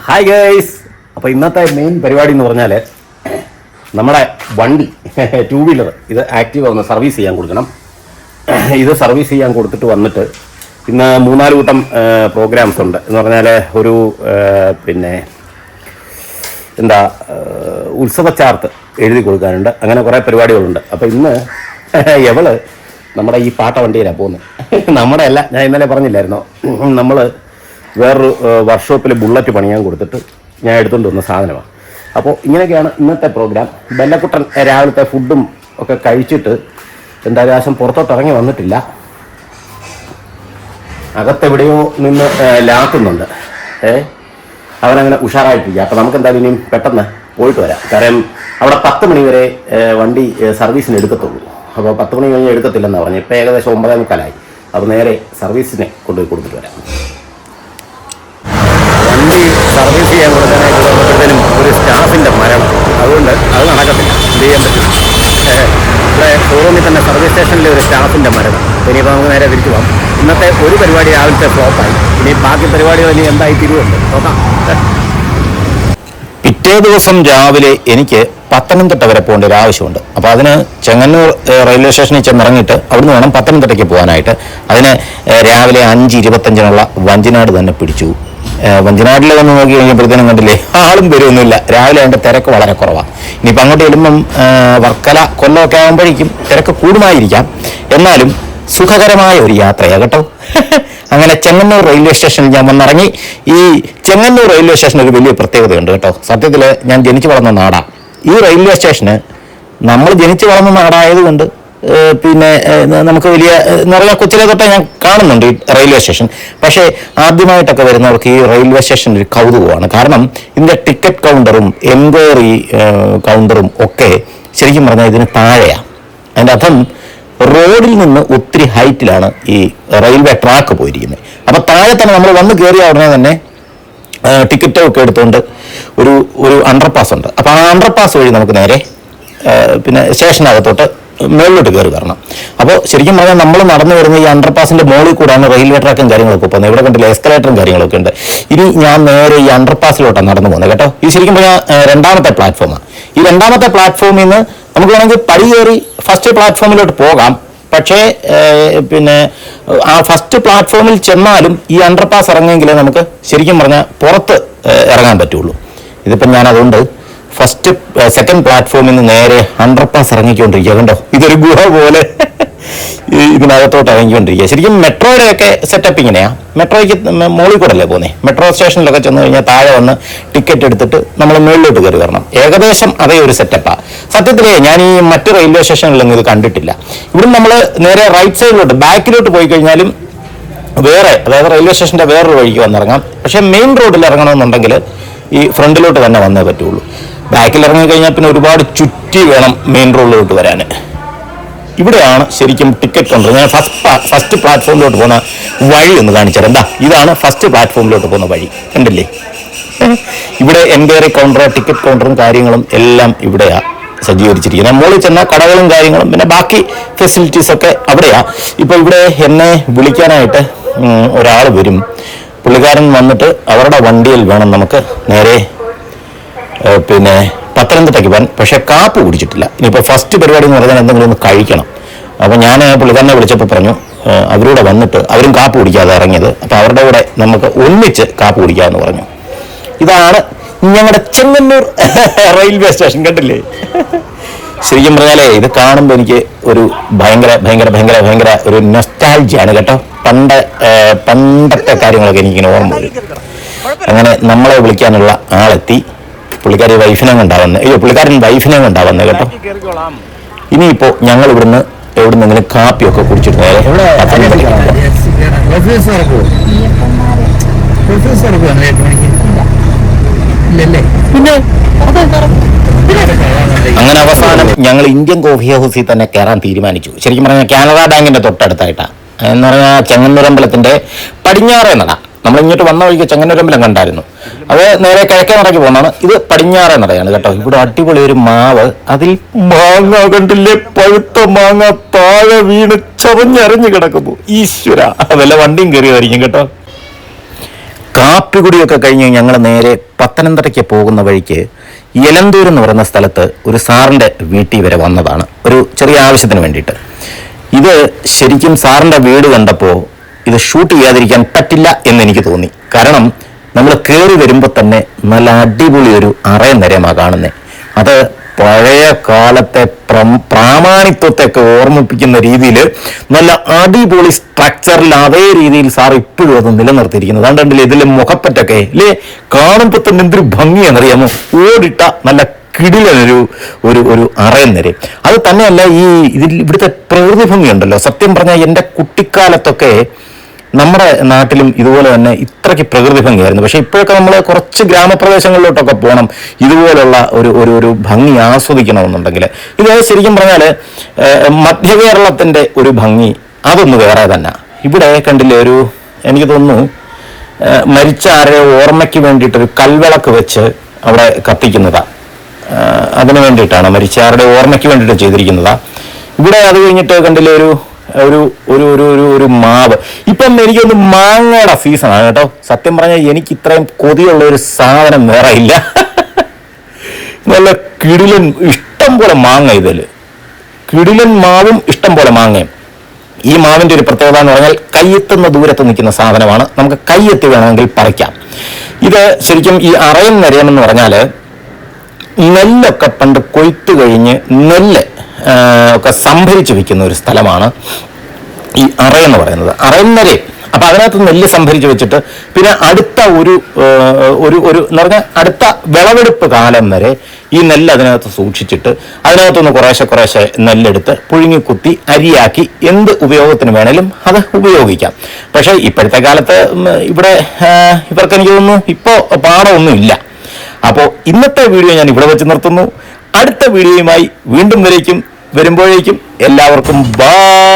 Hi guys. അപ്പോൾ ഇന്നത്തെ main പരിപാടി എന്ന് പറഞ്ഞാൽ നമ്മുടെ വണ്ടി ടൂ വീലർ ഇത് ആക്റ്റീവ് ഒന്ന് സർവീസ് ചെയ്യാൻ കൊടുക്കണം. ഇത് സർവീസ് ചെയ്യാൻ കൊടുത്തിട്ട് വന്നിട്ട് ഇന്ന് 3-4 കൂട്ടം പ്രോഗ്രാംസ് ഉണ്ട്. എന്ന് പറഞ്ഞാൽ ഒരു എന്താ ഉത്സവ ചാർട്ട് എഴുതി കൊടുക്കാനുണ്ട്. അങ്ങനെ കുറേ പരിപാടികളുണ്ട്. അപ്പോൾ ഇന്ന് എവള് നമ്മുടെ ഈ പാട്ട വണ്ടിയിലാണ് പോകുന്നത്. നമ്മുടെ അല്ല, ഞാൻ ഇന്നലെ പറഞ്ഞില്ലായിരുന്നോ, നമ്മൾ വേറൊരു വർക്ക്ഷോപ്പിൽ ബുള്ളറ്റ് പണിയാൻ കൊടുത്തിട്ട് ഞാൻ എടുത്തുകൊണ്ട് വന്ന സാധനമാണ്. അപ്പോൾ ഇങ്ങനെയൊക്കെയാണ് ഇന്നത്തെ പ്രോഗ്രാം. ബെല്ലക്കുട്ടൻ രാവിലത്തെ ഫുഡും ഒക്കെ കഴിച്ചിട്ട് എന്തായാലും പുറത്തോട്ട് ഇറങ്ങി വന്നിട്ടില്ല. അകത്തെവിടെയോ നിന്ന് ലാക്കുന്നുണ്ട്. അവനങ്ങനെ ഉഷാറായിട്ടില്ല. അപ്പോൾ നമുക്ക് എന്തായാലും ഇനിയും പെട്ടെന്ന് പോയിട്ട് വരാം. കാരണം അവിടെ 10 മണി വരെ വണ്ടി സർവീസിന് എടുക്കത്തുള്ളൂ. അപ്പോൾ 10 മണി കഴിഞ്ഞ് എടുക്കത്തില്ലെന്നാണ് പറഞ്ഞത്. ഇപ്പോൾ ഏകദേശം 9:45. അപ്പോൾ നേരെ സർവീസിനെ കൊണ്ടുപോയി കൊടുത്തിട്ട് വരാം. വണ്ടി സർവീസ് ചെയ്യാൻ കൊടുക്കാനായിട്ട് വരുമ്പോഴത്തേനും ഒരു സ്റ്റാഫിൻ്റെ മരണം, അതുകൊണ്ട് അത് നടക്കത്തില്ല. എന്ത് ചെയ്യാൻ പറ്റും? ഇവിടെ ഷോറൂമിൽ തന്നെ സർവീസ് സ്റ്റേഷനിലെ ഒരു സ്റ്റാഫിൻ്റെ മരണം. ഇനിയിപ്പോൾ നമുക്ക് നേരെ തിരിച്ചു പോകാം. ഇന്നത്തെ ഒരു പരിപാടി രാവിലത്തെ ഫ്ലോപ്പായി. ഇനി ബാക്കി പരിപാടികൾ ഇനി എന്തായി തിരുവുണ്ട് നോക്കാം. പിറ്റേ ദിവസം രാവിലെ എനിക്ക് പത്തനംതിട്ട വരെ പോകേണ്ട ഒരു ആവശ്യമുണ്ട്. അപ്പോൾ അതിന് ചെങ്ങന്നൂർ റെയിൽവേ സ്റ്റേഷനിൽ ചെന്നിറങ്ങിയിട്ട് അവിടുന്ന് വേണം പത്തനംതിട്ടയ്ക്ക് പോകാനായിട്ട്. അതിന് രാവിലെ 5:25 വഞ്ചിനാട് തന്നെ പിടിച്ചു. വഞ്ചിനാട്ടിൽ വന്ന് നോക്കി കഴിഞ്ഞപ്പോഴത്തേനും കണ്ടില്ലേ, ആളും വരുമൊന്നുമില്ല. രാവിലെ അതിൻ്റെ തിരക്ക് വളരെ കുറവാണ്. ഇനിയിപ്പോൾ അങ്ങോട്ട് ചെല്ലുമ്പം വർക്കല കൊല്ലമൊക്കെ ആകുമ്പോഴേക്കും തിരക്ക് കൂടുമായിരിക്കാം. എന്നാലും സുഖകരമായ ഒരു യാത്രയാണ് കേട്ടോ. അങ്ങനെ ചെങ്ങന്നൂർ റെയിൽവേ സ്റ്റേഷനിൽ ഞാൻ വന്നിറങ്ങി. ഈ ചെങ്ങന്നൂർ റെയിൽവേ സ്റ്റേഷൻ ഒരു വലിയ പ്രത്യേകതയുണ്ട് കേട്ടോ. സത്യത്തിൽ ഞാൻ ജനിച്ചു വളർന്ന നാടാണ് ഈ റെയിൽവേ സ്റ്റേഷന്. നമ്മൾ ജനിച്ചു വളർന്ന നാടായതുകൊണ്ട് നമുക്ക് വലിയ എന്ന് പറഞ്ഞാൽ കൊച്ചിലെ തൊട്ടേ ഞാൻ കാണുന്നുണ്ട് ഈ റെയിൽവേ സ്റ്റേഷൻ. പക്ഷേ ആദ്യമായിട്ടൊക്കെ വരുന്നവർക്ക് ഈ റെയിൽവേ സ്റ്റേഷൻ ഒരു കൗതുകമാണ്. കാരണം ഇതിൻ്റെ ടിക്കറ്റ് കൗണ്ടറും എൻക്വയറി കൗണ്ടറും ഒക്കെ ശരിക്കും പറഞ്ഞാൽ ഇതിന് താഴെയാണ്. അതിൻ്റെ അർത്ഥം റോഡിൽ നിന്ന് ഒത്തിരി ഹൈറ്റിലാണ് ഈ റെയിൽവേ ട്രാക്ക് പോയിരിക്കുന്നത്. അപ്പോൾ താഴെ തന്നെ നമ്മൾ വന്ന് കയറിയ ഉടനെ തന്നെ ടിക്കറ്റൊക്കെ എടുത്തുകൊണ്ട് ഒരു അണ്ടർപാസ് ഉണ്ട്. അപ്പോൾ ആ അണ്ടർപാസ് വഴി നമുക്ക് നേരെ സ്റ്റേഷനകത്തോട്ട് മേളിലോട്ട് കയറി വരണം. അപ്പോൾ ശരിക്കും പറഞ്ഞാൽ നമ്മൾ നടന്നു വരുന്ന ഈ അണ്ടർപാസിൻ്റെ മുകളിൽ കൂടെയാണ് റെയിൽവേ ട്രാക്കും കാര്യങ്ങളൊക്കെ പോകുന്നത്. ഇവിടെ കണ്ടില്ല, എസ്കലേറ്ററും കാര്യങ്ങളൊക്കെ ഉണ്ട്. ഇനി ഞാൻ നേരെ ഈ അണ്ടർപാസിലോട്ടാണ് നടന്നു പോകുന്നത് കേട്ടോ. ഇത് ശരിക്കും പറഞ്ഞാൽ 2ാമത്തെ പ്ലാറ്റ്ഫോമാണ്. ഈ 2ാമത്തെ പ്ലാറ്റ്ഫോമിൽ നിന്ന് നമുക്ക് വേണമെങ്കിൽ പടി കയറി ഫസ്റ്റ് പ്ലാറ്റ്ഫോമിലോട്ട് പോകാം. പക്ഷേ ആ ഫസ്റ്റ് പ്ലാറ്റ്ഫോമിൽ ചെന്നാലും ഈ അണ്ടർപാസ് ഇറങ്ങിയെങ്കിലേ നമുക്ക് ശരിക്കും പറഞ്ഞാൽ പുറത്ത് ഇറങ്ങാൻ പറ്റുള്ളൂ. ഇതിപ്പം ഞാൻ അതുകൊണ്ട് സെക്കൻഡ് പ്ലാറ്റ്ഫോമിൽ നിന്ന് നേരെ അണ്ടർപാസ് ഇറങ്ങിക്കൊണ്ടിരിക്കുക. കണ്ടോ, ഇതൊരു ഗുഹ പോലെ ഇതിനകത്തോട്ട് ഇറങ്ങിക്കൊണ്ടിരിക്കുക. ശരിക്കും മെട്രോയുടെയൊക്കെ സെറ്റപ്പ് ഇങ്ങനെയാണ്. മെട്രോയ്ക്ക് മുകളിൽ കൂടെ അല്ലേ പോകുന്നത്. മെട്രോ സ്റ്റേഷനിലൊക്കെ ചെന്ന് കഴിഞ്ഞാൽ താഴെ വന്ന് ടിക്കറ്റ് എടുത്തിട്ട് നമ്മൾ മുകളിലോട്ട് കയറി വരണം. ഏകദേശം അതേ ഒരു സെറ്റപ്പാണ്. സത്യത്തിലേ ഞാൻ ഈ മറ്റ് റെയിൽവേ സ്റ്റേഷനിലൊന്നും ഇത് കണ്ടിട്ടില്ല. ഇവിടെ നമ്മൾ നേരെ റൈറ്റ് സൈഡിലോട്ട് ബാക്കിലോട്ട് പോയി കഴിഞ്ഞാലും വേറെ, അതായത് റെയിൽവേ സ്റ്റേഷൻ്റെ വേറൊരു വഴിക്ക് വന്നിറങ്ങാം. പക്ഷേ മെയിൻ റോഡിൽ ഇറങ്ങണമെന്നുണ്ടെങ്കിൽ ഈ ഫ്രണ്ടിലോട്ട് തന്നെ വന്നേ പറ്റുള്ളൂ. ബാക്കിൽ ഇറങ്ങിക്കഴിഞ്ഞാൽ പിന്നെ ഒരുപാട് ചുറ്റി വേണം മെയിൻ റോഡിലോട്ട് വരാൻ. ഇവിടെയാണ് ശരിക്കും ടിക്കറ്റ് കൗണ്ടർ. ഞാൻ ഫസ്റ്റ് പ്ലാറ്റ്ഫോമിലോട്ട് പോകുന്ന വഴി ഒന്ന് കാണിച്ചുതരാം. എന്താ, ഇതാണ് ഫസ്റ്റ് പ്ലാറ്റ്ഫോമിലോട്ട് പോകുന്ന വഴി. കണ്ടില്ലേ, ഇവിടെ എൻക്വയറി കൗണ്ടർ, ടിക്കറ്റ് കൗണ്ടറും കാര്യങ്ങളും എല്ലാം ഇവിടെയാണ് സജ്ജീകരിച്ചിരിക്കുന്നത്. മുകളിൽ ചെന്നാൽ കടകളും കാര്യങ്ങളും പിന്നെ ബാക്കി ഫെസിലിറ്റീസൊക്കെ അവിടെയാണ്. ഇപ്പോൾ ഇവിടെ എന്നെ വിളിക്കാനായിട്ട് ഒരാൾ വരും. പുള്ളിക്കാരൻ വന്നിട്ട് അവരുടെ വണ്ടിയിൽ വേണം നമുക്ക് നേരെ പത്തനംതിട്ടയ്ക്ക് പോകാൻ. പക്ഷേ കാപ്പ് കുടിച്ചിട്ടില്ല. ഇനിയിപ്പോൾ ഫസ്റ്റ് പരിപാടി എന്ന് പറഞ്ഞാൽ എന്തെങ്കിലും ഒന്ന് കഴിക്കണം. അപ്പോൾ ഞാൻ പുള്ളിക്കാരനെ വിളിച്ചപ്പോൾ പറഞ്ഞു അവരൂടെ വന്നിട്ട് അവരും കാപ്പ് കുടിക്കാതെ ഇറങ്ങിയത്. അപ്പോൾ അവരുടെ കൂടെ നമുക്ക് ഒന്നിച്ച് കാപ്പ് കുടിക്കാമെന്ന് പറഞ്ഞു. ഇതാണ് ഞങ്ങളുടെ ചെങ്ങന്നൂർ റെയിൽവേ സ്റ്റേഷൻ. കണ്ടില്ലേ, ശരിക്കും പറഞ്ഞാലേ ഇത് കാണുമ്പോൾ എനിക്ക് ഒരു ഭയങ്കര ഒരു നൊസ്റ്റാൾജിയാണ് കേട്ടോ. പണ്ടത്തെ കാര്യങ്ങളൊക്കെ എനിക്കിങ്ങനെ ഓർമ്മ വരും. അങ്ങനെ നമ്മളെ വിളിക്കാനുള്ള ആളെത്തി. പുള്ളിക്കാരൻ വൈഫിനെ കൊണ്ടാവുന്നത് കേട്ടോ. ഇനിയിപ്പോൾ ഞങ്ങൾ ഇവിടുന്ന് എവിടുന്നെങ്കിലും കാപ്പിയൊക്കെ കുടിച്ചിട്ട് നേരെ അങ്ങനെ അവസാനം ഞങ്ങൾ ഇന്ത്യൻ കോഫി ഹൗസിൽ തന്നെ കയറാൻ തീരുമാനിച്ചു. ശരിക്കും പറഞ്ഞാൽ കാനറ ബാങ്കിന്റെ തൊട്ടടുത്തായിട്ടാണ്. എന്ന് പറഞ്ഞാൽ ചെങ്ങന്നൂരമ്പലത്തിന്റെ പടിഞ്ഞാറേ നട. നമ്മൾ ഇങ്ങോട്ട് വന്ന വഴിക്ക് ചെങ്ങന്നൂരമ്പലം കണ്ടായിരുന്നു. അത് നേരെ കിഴക്കേ നടക്കി പോകുന്നതാണ്. ഇത് പടിഞ്ഞാറേ നടയാണ് കേട്ടോ. ഇവിടെ അടിപൊളി ഒരു മാവ്, അതിൽ മാങ്ങ കണ്ടില്ലേ, പഴുത്ത മാങ്ങ താഴെ വീണ് ചവഞ്ഞറിഞ്ഞു കിടക്കുന്നു. ഈശ്വര, വല്ല വണ്ടിയും കയറിയതായിരിക്കും കേട്ടോ. കാപ്പികുടിയൊക്കെ കഴിഞ്ഞ് ഞങ്ങൾ നേരെ പത്തനംതിട്ടയ്ക്ക് പോകുന്ന വഴിക്ക് എലന്തൂർ എന്ന് പറയുന്ന സ്ഥലത്ത് ഒരു സാറിൻ്റെ വീട്ടിൽ വരെ വന്നതാണ്, ഒരു ചെറിയ ആവശ്യത്തിന് വേണ്ടിയിട്ട്. ഇത് ശരിക്കും സാറിൻ്റെ വീട് കണ്ടപ്പോൾ ഇത് ഷൂട്ട് ചെയ്യാതിരിക്കാൻ പറ്റില്ല എന്ന് എനിക്ക് തോന്നി. കാരണം നമ്മൾ കയറി വരുമ്പോൾ തന്നെ നല്ല അടിപൊളി ഒരു അറയനിരമാണ് കാണുന്നത്. അത് പഴയ കാലത്തെ പ്രാമാണിത്വത്തെയൊക്കെ ഓർമ്മിപ്പിക്കുന്ന രീതിയിൽ നല്ല അടിപൊളി സ്ട്രക്ചറിൽ അതേ രീതിയിൽ സാർ ഇപ്പോഴും അത് നിലനിർത്തിയിരിക്കുന്നത്. അതുകൊണ്ടല്ലേ ഇതിലെ മുഖപ്പറ്റൊക്കെ അല്ലേ കാണുമ്പോൾ തന്നെ എന്തൊരു ഭംഗിയാണെന്നറിയാമോ, ഓടിട്ട നല്ല കിടിലൊരു ഒരു ഒരു അറയനിര. അത് തന്നെയല്ല, ഇവിടുത്തെ പ്രകൃതി ഭംഗിയുണ്ടല്ലോ, സത്യം പറഞ്ഞാൽ എൻ്റെ കുട്ടിക്കാലത്തൊക്കെ നമ്മുടെ നാട്ടിലും ഇതുപോലെ തന്നെ ഇത്രയ്ക്ക് പ്രകൃതി ഭംഗിയായിരുന്നു. പക്ഷേ ഇപ്പോഴൊക്കെ നമ്മൾ കുറച്ച് ഗ്രാമപ്രദേശങ്ങളിലോട്ടൊക്കെ പോകണം ഇതുപോലുള്ള ഒരു ഭംഗി ആസ്വദിക്കണമെന്നുണ്ടെങ്കിൽ. ഇത് ശരിക്കും പറഞ്ഞാൽ മധ്യ കേരളത്തിൻ്റെ ഒരു ഭംഗി അതൊന്ന് വേറെ തന്നെ. ഇവിടെ കണ്ടില്ലേ, എനിക്ക് തോന്നുന്നു മരിച്ച ആരെ ഓർമ്മയ്ക്ക് വേണ്ടിയിട്ടൊരു കൽവിളക്ക് വെച്ച് അവിടെ കത്തിക്കുന്നതാണ്. അതിനു വേണ്ടിയിട്ടാണ്, മരിച്ച ആരുടെ ഓർമ്മയ്ക്ക് വേണ്ടിയിട്ട് ചെയ്തിരിക്കുന്നതാണ്. ഇവിടെ അത് കഴിഞ്ഞിട്ട് കണ്ടില്ലേ ഒരു ഒരു ഒരു ഒരു ഒരു മാവ്. ഇപ്പം എനിക്കൊന്ന് മാങ്ങയുടെ സീസണാണ് കേട്ടോ. സത്യം പറഞ്ഞാൽ എനിക്ക് ഇത്രയും കൊതിയുള്ള ഒരു സാധനം വേറെ ഇല്ല. നല്ല കിടിലൻ ഇഷ്ടം പോലെ മാങ്ങ, ഇതിൽ കിടിലൻ മാവും ഇഷ്ടം പോലെ മാങ്ങയും. ഈ മാവിൻ്റെ ഒരു പ്രത്യേകത എന്ന് പറഞ്ഞാൽ കയ്യെത്തുന്ന ദൂരത്ത് നിൽക്കുന്ന സാധനമാണ്, നമുക്ക് കയ്യെത്തി വേണമെങ്കിൽ പറിക്കാം. ഇത് ശരിക്കും ഈ അറയൻ നിരയമെന്ന് പറഞ്ഞാൽ നെല്ലൊക്കെ പണ്ട് കൊയ്ത്ത് കഴിഞ്ഞ് നെല്ല് ഒക്കെ സംഭരിച്ച് വെക്കുന്ന ഒരു സ്ഥലമാണ് ഈ അറയെന്ന് പറയുന്നത്, അറയന്നരയും. അപ്പം അതിനകത്ത് നെല്ല് സംഭരിച്ച് വെച്ചിട്ട് പിന്നെ അടുത്ത ഒരു എന്ന് പറഞ്ഞാൽ അടുത്ത വിളവെടുപ്പ് കാലം വരെ ഈ നെല്ല് അതിനകത്ത് സൂക്ഷിച്ചിട്ട് അതിനകത്തുനിന്ന് കുറേശ്ശെ നെല്ലെടുത്ത് പുഴുങ്ങി കുത്തി അരിയാക്കി എന്ത് ഉപയോഗത്തിന് വേണേലും അത് ഉപയോഗിക്കാം. പക്ഷേ ഇപ്പോഴത്തെ കാലത്ത് ഇവിടെ ഇവർക്ക് എനിക്ക് തോന്നുന്നു ഇപ്പോൾ പാടമൊന്നും ഇല്ല. അപ്പോൾ ഇന്നത്തെ വീഡിയോ ഞാൻ ഇവിടെ വെച്ച് നിർത്തുന്നു. അടുത്ത വീഡിയോയുമായി വീണ്ടും വരുമ്പോഴേക്കും എല്ലാവർക്കും ബൈ.